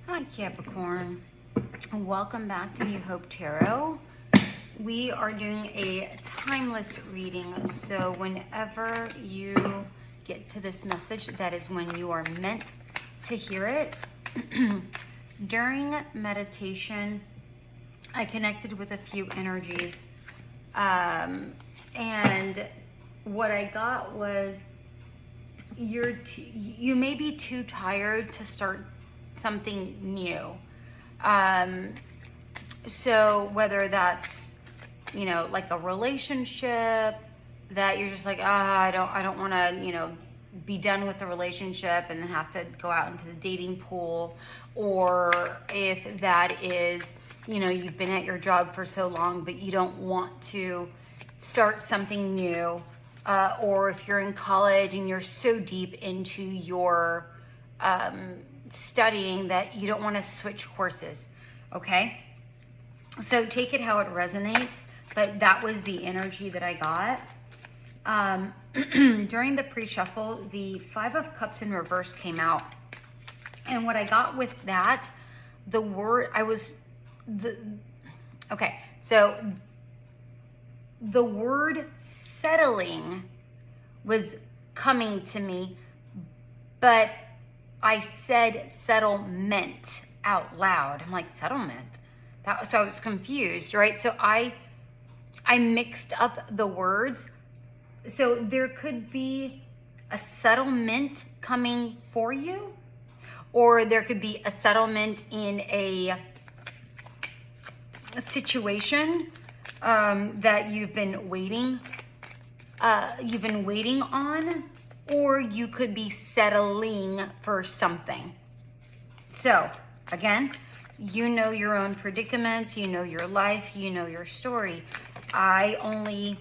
Hi Capricorn, welcome back to New Hope Tarot. We are doing a timeless reading, so whenever you get to this message, that is when you are meant to hear it. During meditation, I connected with a few energies, and what I got was you may be too tired to start something new. So whether that's, like a relationship that you're just like, I don't want to, be done with the relationship and then have to go out into the dating pool, or if that is, you've been at your job for so long, but you don't want to start something new, or if you're in college and you're so deep into your, studying that you don't want to switch courses. Okay, so take it how it resonates, but that was the energy that I got. During the pre-shuffle, the 5 of Cups in reverse came out, and what I got with that, the word the word settling was coming to me, but I said settlement out loud. I'm like, settlement? So I was confused, right? So I mixed up the words. So there could be a settlement coming for you, or there could be a settlement in a situation that you've been waiting on, or you could be settling for something. So again, you know your own predicaments, you know your life, you know your story. I only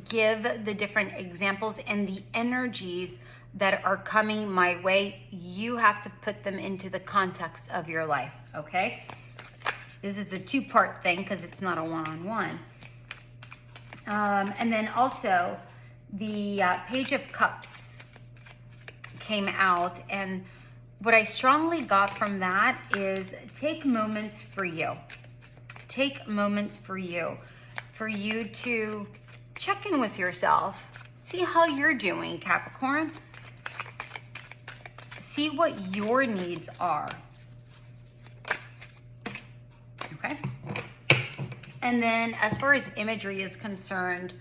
give the different examples and the energies that are coming my way. You have to put them into the context of your life, okay? This is a 2-part thing because it's not a one-on-one. And then also, the Page of Cups came out, and what I strongly got from that is take moments for you. Take moments for you to check in with yourself. See how you're doing, Capricorn. See what your needs are. Okay? And then as far as imagery is concerned,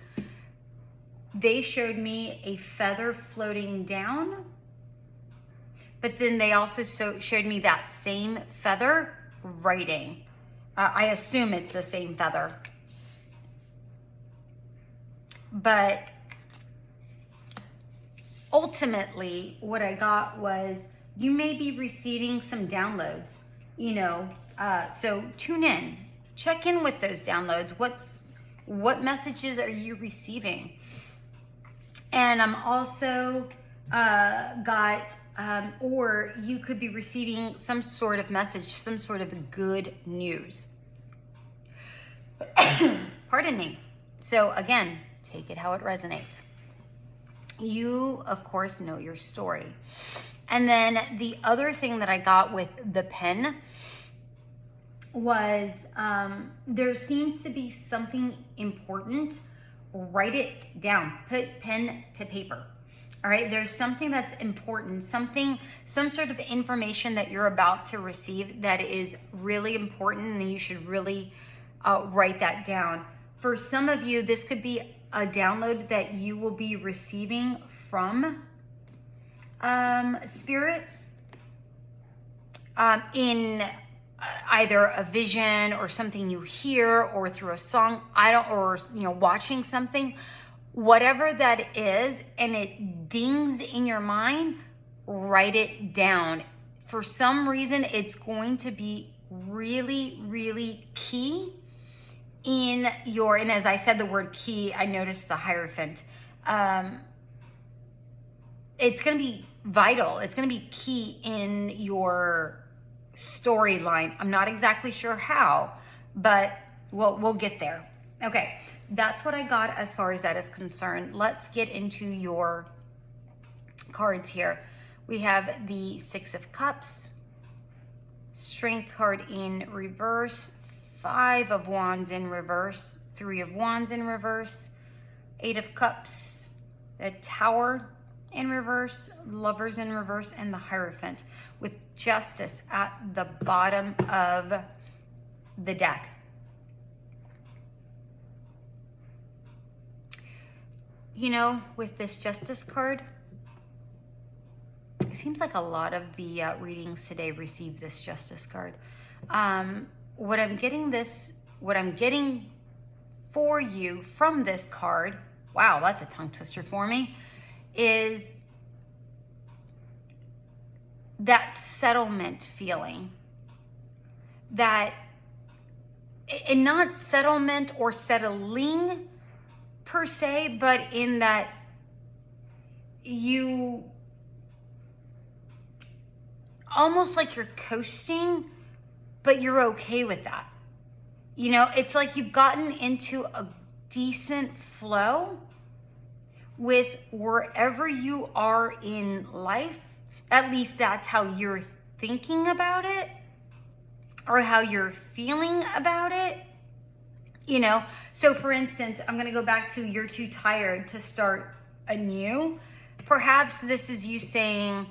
they showed me a feather floating down, but then they also showed me that same feather writing. I assume it's the same feather. But ultimately, what I got was you may be receiving some downloads, so tune in, check in with those downloads. What messages are you receiving? And I'm also or you could be receiving some sort of message, some sort of good news. Pardon me. So again, take it how it resonates. You, of course, know your story. And then the other thing that I got with the pen was there seems to be something important. Write it down. Put pen to paper. All right. There's something that's important, some sort of information that you're about to receive that is really important, and you should really write that down. For some of you, this could be a download that you will be receiving from Spirit in either a vision or something you hear, or through a song, watching something, whatever that is, and it dings in your mind, write it down. For some reason, it's going to be really, really key in your, and as I said the word key, I noticed the Hierophant. It's going to be vital. It's going to be key in your storyline. I'm not exactly sure how, but we'll get there. Okay, that's what I got as far as that is concerned. Let's get into your cards here. We have the 6 of Cups, Strength card in reverse, 5 of Wands in reverse, 3 of Wands in reverse, 8 of Cups, the Tower in reverse, Lovers in reverse, and the Hierophant with Justice at the bottom of the deck. You know, with this Justice card, it seems like a lot of the readings today receive this Justice card. What I'm getting for you from this card, wow, that's a tongue twister for me, is that settlement feeling. That, and not settlement or settling per se, but in that you almost like you're coasting, but you're okay with that. You know, it's like you've gotten into a decent flow with wherever you are in life. At least that's how you're thinking about it, or how you're feeling about it. You know, so for instance, I'm going to go back to you're too tired to start anew. Perhaps this is you saying,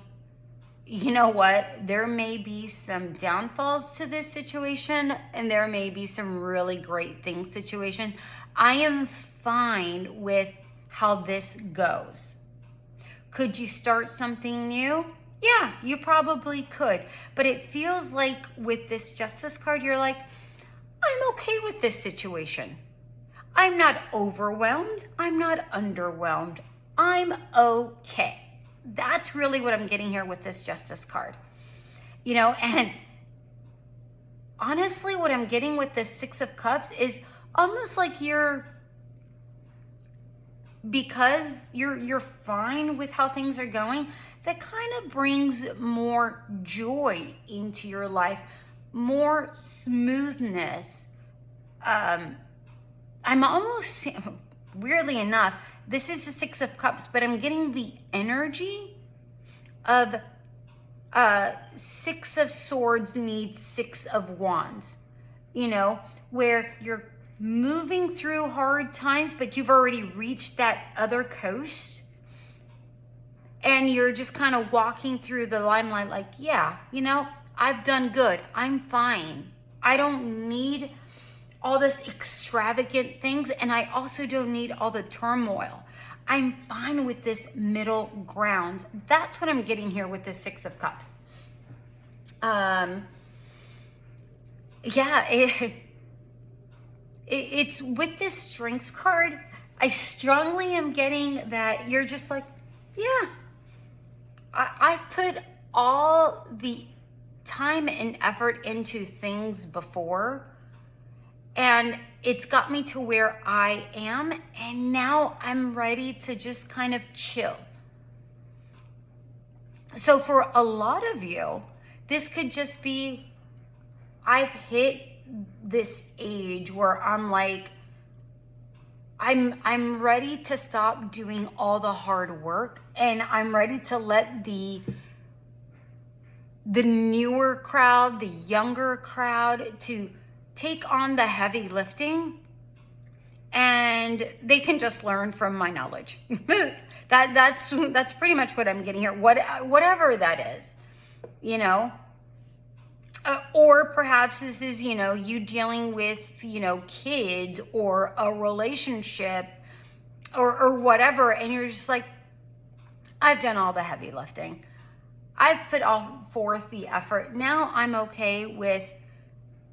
you know what, there may be some downfalls to this situation and there may be some really great things situation. I am fine with how this goes. Could you start something new? Yeah, you probably could. But it feels like with this Justice card, you're like, I'm okay with this situation. I'm not overwhelmed. I'm not underwhelmed. I'm okay. That's really what I'm getting here with this Justice card. You know, and honestly, what I'm getting with this Six of Cups is almost like because you're fine with how things are going, that kind of brings more joy into your life, more smoothness. I'm almost, weirdly enough, this is the Six of Cups, but I'm getting the energy of Six of Swords meets Six of Wands, you know, where you're moving through hard times, but you've already reached that other coast. And you're just kind of walking through the limelight like, yeah, you know, I've done good. I'm fine. I don't need all this extravagant things, and I also don't need all the turmoil. I'm fine with this middle ground. That's what I'm getting here with this Six of Cups. It's with this Strength card, I strongly am getting that you're just like, yeah, I've put all the time and effort into things before, and it's got me to where I am, and now I'm ready to just kind of chill. So for a lot of you, this could just be, I've hit this age where I'm like, I'm ready to stop doing all the hard work, and I'm ready to let the newer crowd, the younger crowd, to take on the heavy lifting, and they can just learn from my knowledge. That's pretty much what I'm getting here. Whatever that is, you know. Or perhaps this is, you know, you dealing with, you know, kids or a relationship or whatever. And you're just like, I've done all the heavy lifting. I've put all forth the effort. Now I'm okay with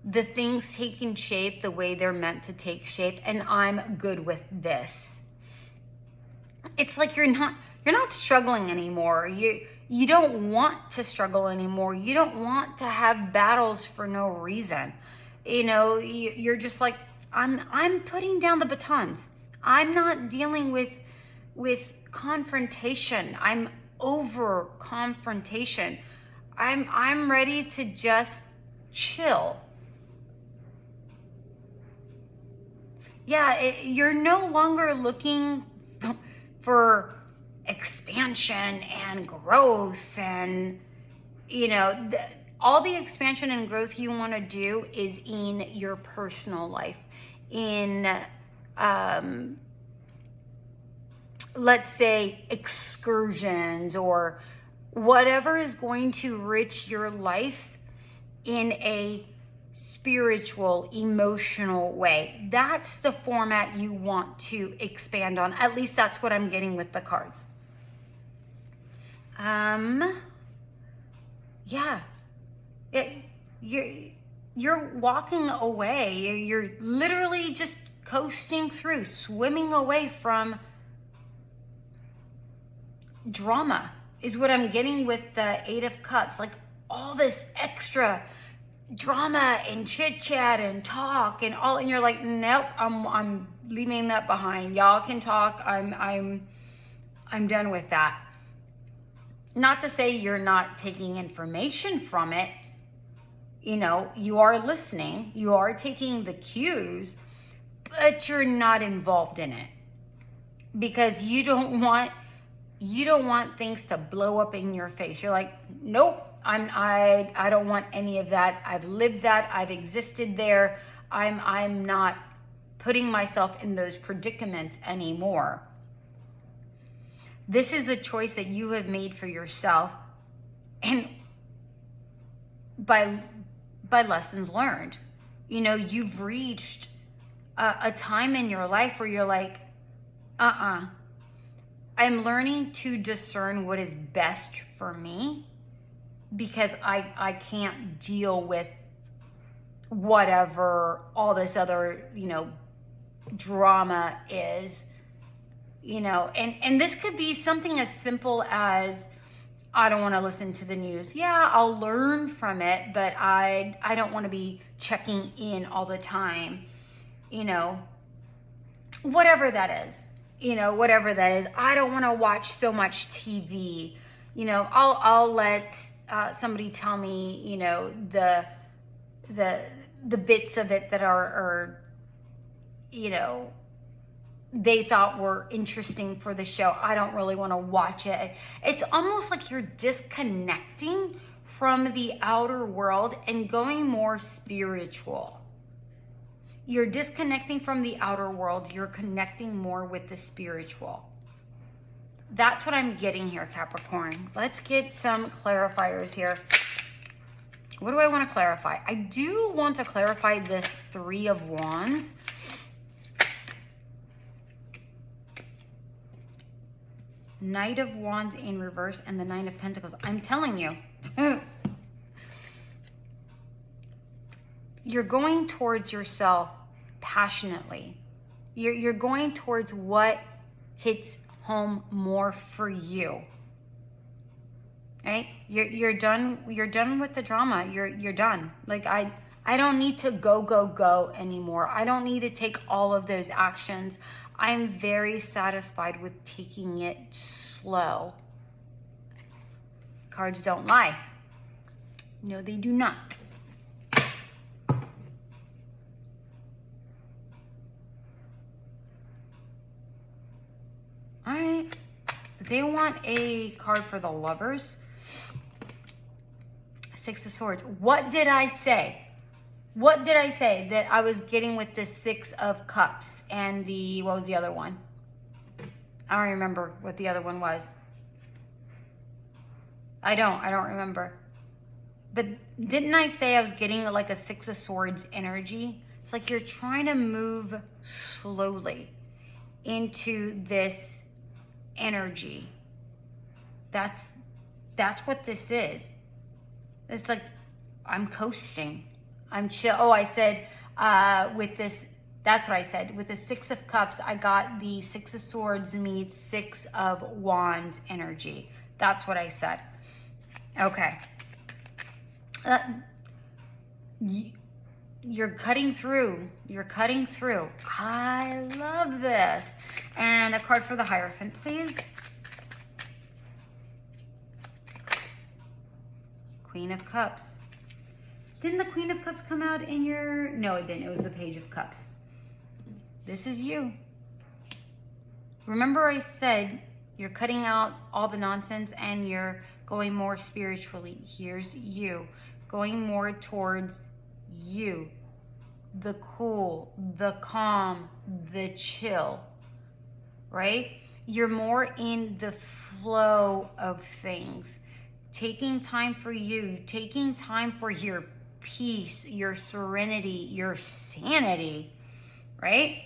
the things taking shape the way they're meant to take shape. And I'm good with this. It's like you're not struggling anymore. You don't want to struggle anymore. You don't want to have battles for no reason. You know, you're just like, I'm putting down the batons. I'm not dealing with confrontation. I'm over confrontation. I'm ready to just chill. Yeah, you're no longer looking for expansion and growth, and you know, all the expansion and growth you want to do is in your personal life, in let's say excursions or whatever is going to enrich your life in a spiritual, emotional way. That's the format you want to expand on. At least that's what I'm getting with the cards. Yeah. You're walking away. You're literally just coasting through, swimming away from drama is what I'm getting with the Eight of Cups. Like all this extra drama and chit chat and talk and all, and you're like, nope, I'm leaving that behind. Y'all can talk. I'm done with that. Not to say you're not taking information from it. You know, you are listening, you are taking the cues, but you're not involved in it because you don't want things to blow up in your face. You're like, nope, I don't want any of that. I've lived that. I've existed there. I'm not putting myself in those predicaments anymore. This is a choice that you have made for yourself, and by lessons learned. You know, you've reached a time in your life where you're like, I'm learning to discern what is best for me because I can't deal with whatever all this other, you know, drama is, you know, and this could be something as simple as, I don't want to listen to the news. Yeah, I'll learn from it, but I don't want to be checking in all the time. You know, whatever that is. You know, whatever that is. I don't want to watch so much TV. You know, I'll let somebody tell me, you know, the bits of it that are you know, they thought were interesting for the show. I don't really want to watch it. It's almost like you're disconnecting from the outer world and going more spiritual. You're disconnecting from the outer world. You're connecting more with the spiritual. That's what I'm getting here, Capricorn. Let's get some clarifiers here. What do I want to clarify? I do want to clarify this Three of Wands. Knight of Wands in reverse and the Nine of Pentacles. I'm telling you, you're going towards yourself passionately. You're going towards what hits home more for you. Right? You're done with the drama. You're done. Like I don't need to go anymore. I don't need to take all of those actions. I'm very satisfied with taking it slow. Cards don't lie. No, they do not. All right. They want a card for the Lovers. Six of Swords. What did I say? What did I say that I was getting with the Six of Cups and the, what was the other one? I don't remember what the other one was. I don't remember. But didn't I say I was getting like a Six of Swords energy? It's like you're trying to move slowly into this energy. That's what this is. It's like I'm coasting. I'm chill. Oh, I said with this, that's what I said. With the Six of Cups, I got the Six of Swords meets Six of Wands energy. That's what I said. Okay. You're cutting through. You're cutting through. I love this. And a card for the Hierophant, please. Queen of Cups. Didn't the Queen of Cups come out in your... No, it didn't. It was the Page of Cups. This is you. Remember I said you're cutting out all the nonsense and you're going more spiritually. Here's you. going more towards you, the cool, the calm, the chill, right? You're more in the flow of things, taking time for you, taking time for your peace, your serenity, your sanity, right?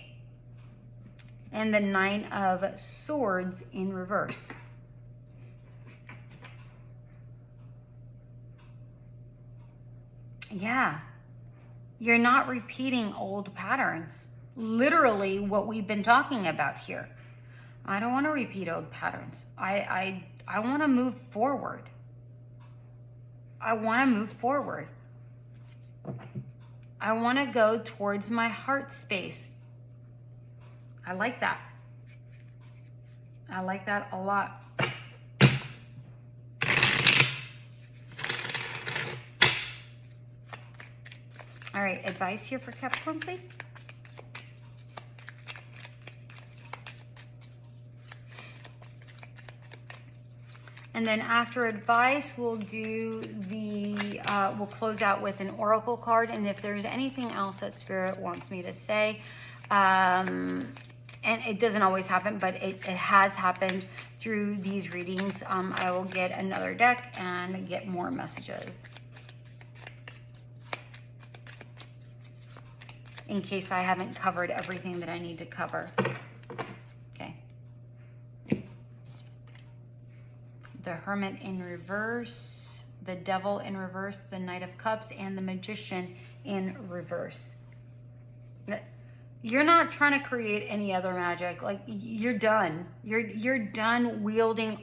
And the Nine of Swords in reverse. Yeah, you're not repeating old patterns. Literally what we've been talking about here. I don't want to repeat old patterns. I want to move forward. I want to move forward. I want to go towards my heart space. I like that. I like that a lot. All right, advice here for Capricorn, please. And then after advice, we'll do we'll close out with an oracle card. And if there's anything else that Spirit wants me to say, and it doesn't always happen, but it has happened through these readings, I will get another deck and get more messages, in case I haven't covered everything that I need to cover. Okay. The Hermit in reverse, the Devil in reverse, the Knight of Cups, and the Magician in reverse. You're not trying to create any other magic. Like, you're done. You're done wielding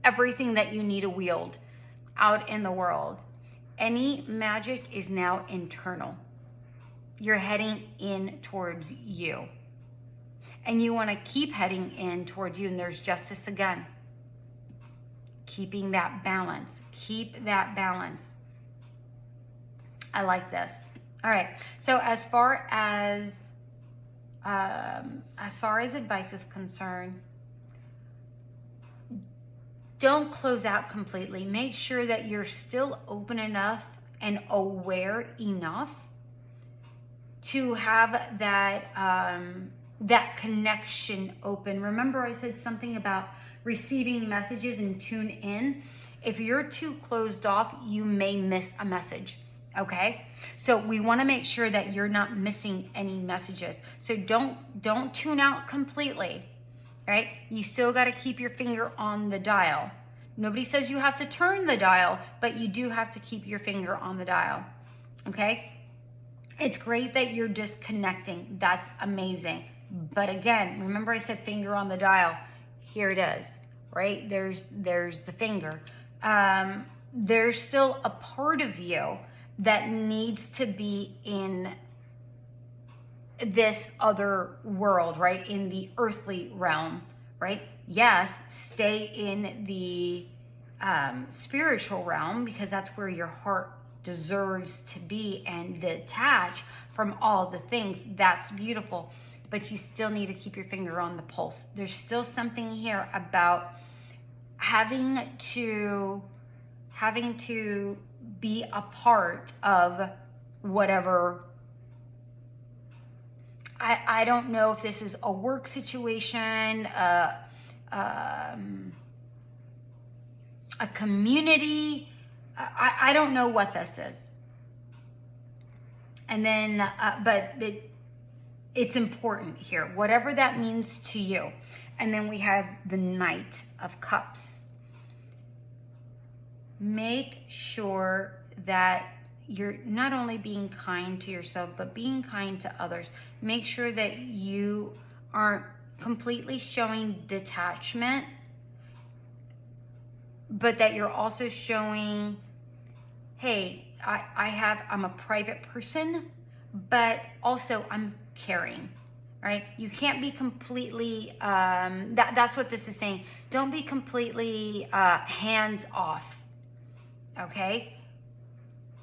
everything that you need to wield out in the world. Any magic is now internal. You're heading in towards you. And you want to keep heading in towards you. And there's justice again. Keeping that balance. Keep that balance. I like this. All right. So as far as advice is concerned, don't close out completely. Make sure that you're still open enough and aware enough to have that connection open. Remember, I said something about receiving messages and tune in. If you're too closed off, you may miss a message. Okay, so we want to make sure that you're not missing any messages. So don't tune out completely, right? You still got to keep your finger on the dial. Nobody says you have to turn the dial, but you do have to keep your finger on the dial. Okay, it's great that you're disconnecting. That's amazing. But again, remember I said finger on the dial. Here it is, right? There's the finger. There's still a part of you that needs to be in this other world, right? In the earthly realm, right? Yes, stay in the spiritual realm, because that's where your heart deserves to be, and detach from all the things. That's beautiful. But you still need to keep your finger on the pulse. There's still something here about having to be a part of whatever. I don't know if this is a work situation, a community. I don't know what this is. And then, but it's important here, whatever that means to you. And then we have the Knight of Cups. Make sure that you're not only being kind to yourself, but being kind to others. Make sure that you aren't completely showing detachment, but that you're also showing, hey, I'm a private person, but also I'm caring, right? You can't be completely, that's what this is saying. Don't be completely hands off. Okay.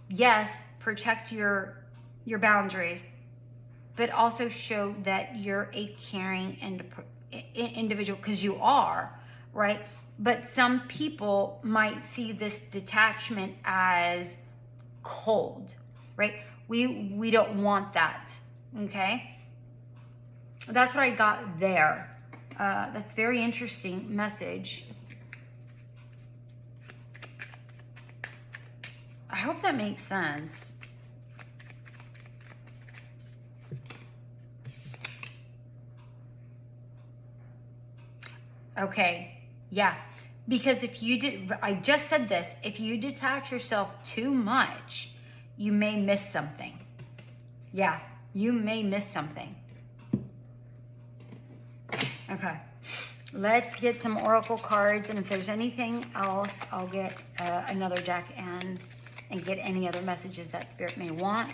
Yes, protect your boundaries, but also show that you're a caring individual, because you are, right? But some people might see this detachment as cold, right? We don't want that, okay? That's what I got there. That's very interesting message. I hope that makes sense. Okay, yeah. Because if you did, I just said this, if you detach yourself too much, you may miss something. Yeah, you may miss something. Okay, let's get some oracle cards, and if there's anything else, I'll get another deck and get any other messages that Spirit may want.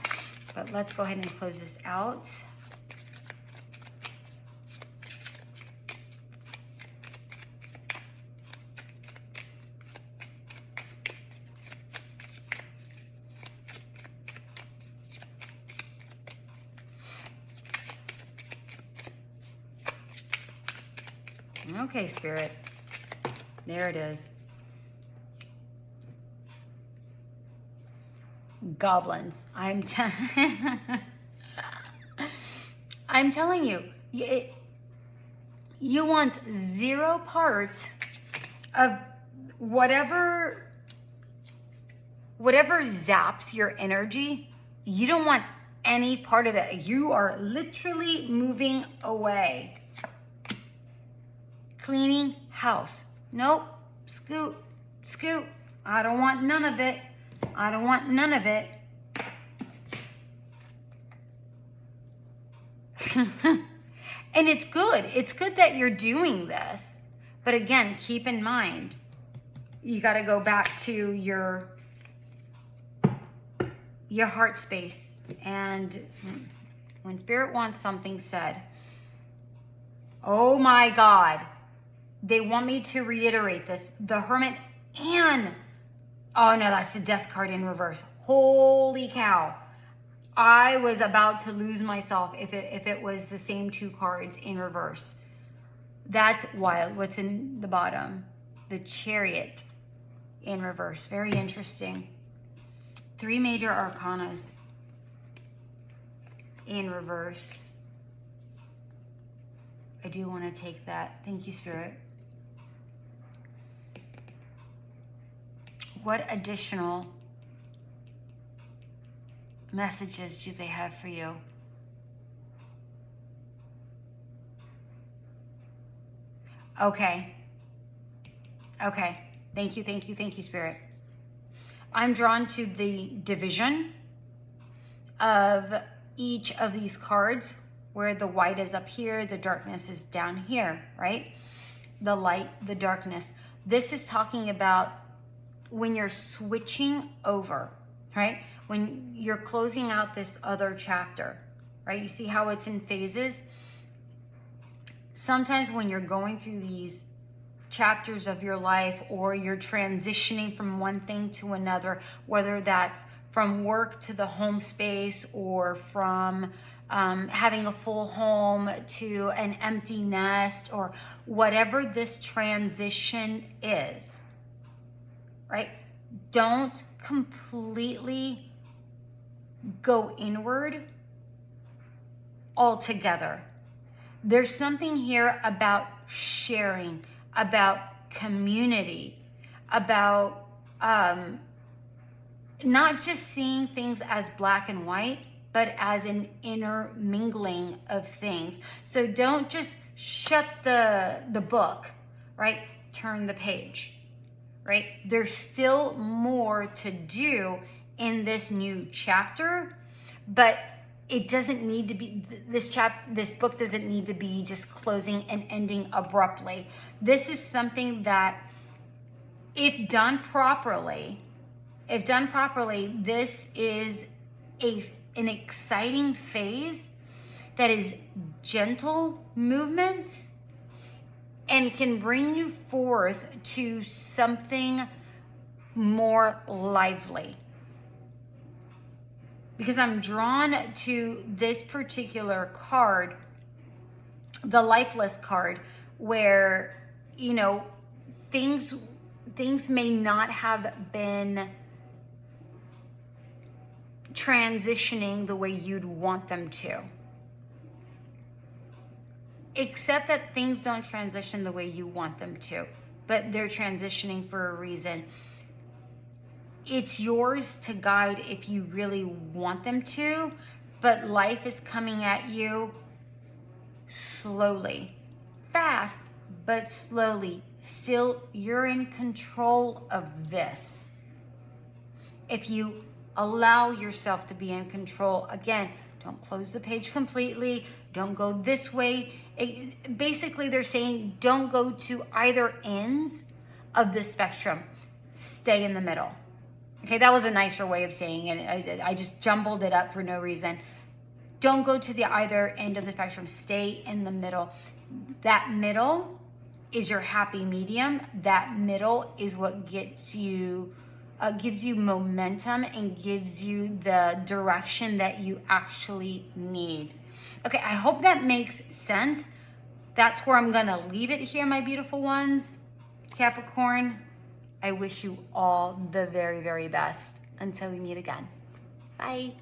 But let's go ahead and close this out. Okay, Spirit. There it is. Goblins. I'm telling you, you want zero part of whatever zaps your energy. You don't want any part of it. You are literally moving away. Cleaning house. Nope. Scoot. Scoot. I don't want none of it. I don't want none of it. And it's good. It's good that you're doing this. But again, keep in mind, you got to go back to your heart space. And when Spirit wants something said, oh my God, they want me to reiterate this. The Hermit and, oh no, that's the Death card in reverse. Holy cow. I was about to lose myself if it was the same two cards in reverse. That's wild. What's in the bottom? The Chariot in reverse. Very interesting. 3 major arcanas in reverse. I do want to take that. Thank you, Spirit. What additional messages do they have for you? Okay. Okay. Thank you, thank you, thank you, Spirit. I'm drawn to the division of each of these cards, where the white is up here, the darkness is down here, right? The light, the darkness. This is talking about when you're switching over, right? When you're closing out this other chapter, right? You see how it's in phases? Sometimes when you're going through these chapters of your life, or you're transitioning from one thing to another, whether that's from work to the home space, or from having a full home to an empty nest, or whatever this transition is, right? Don't completely go inward altogether. There's something here about sharing, about community, about not just seeing things as black and white, but as an intermingling of things. So don't just shut the book, right? Turn the page, right? There's still more to do in this new chapter, but it doesn't need to be, this book doesn't need to be just closing and ending abruptly. This is something that, if done properly, this is an exciting phase that is gentle movements and can bring you forth to something more lively. Because I'm drawn to this particular card, the Lifeless card, where, you know, things may not have been transitioning the way you'd want them to. Except that things don't transition the way you want them to, but they're transitioning for a reason. It's yours to guide if you really want them to, but life is coming at you slowly. Fast, but slowly. Still, you're in control of this. If you allow yourself to be in control, again, don't close the page completely. Don't go this way. Basically, they're saying don't go to either ends of the spectrum. Stay in the middle. Okay, that was a nicer way of saying it. I just jumbled it up for no reason. Don't go to the either end of the spectrum. Stay in the middle. That middle is your happy medium. That middle is what gets you, gives you momentum and gives you the direction that you actually need. Okay, I hope that makes sense. That's where I'm gonna leave it here, my beautiful ones. Capricorn, I wish you all the very, very best. Until we meet again. Bye.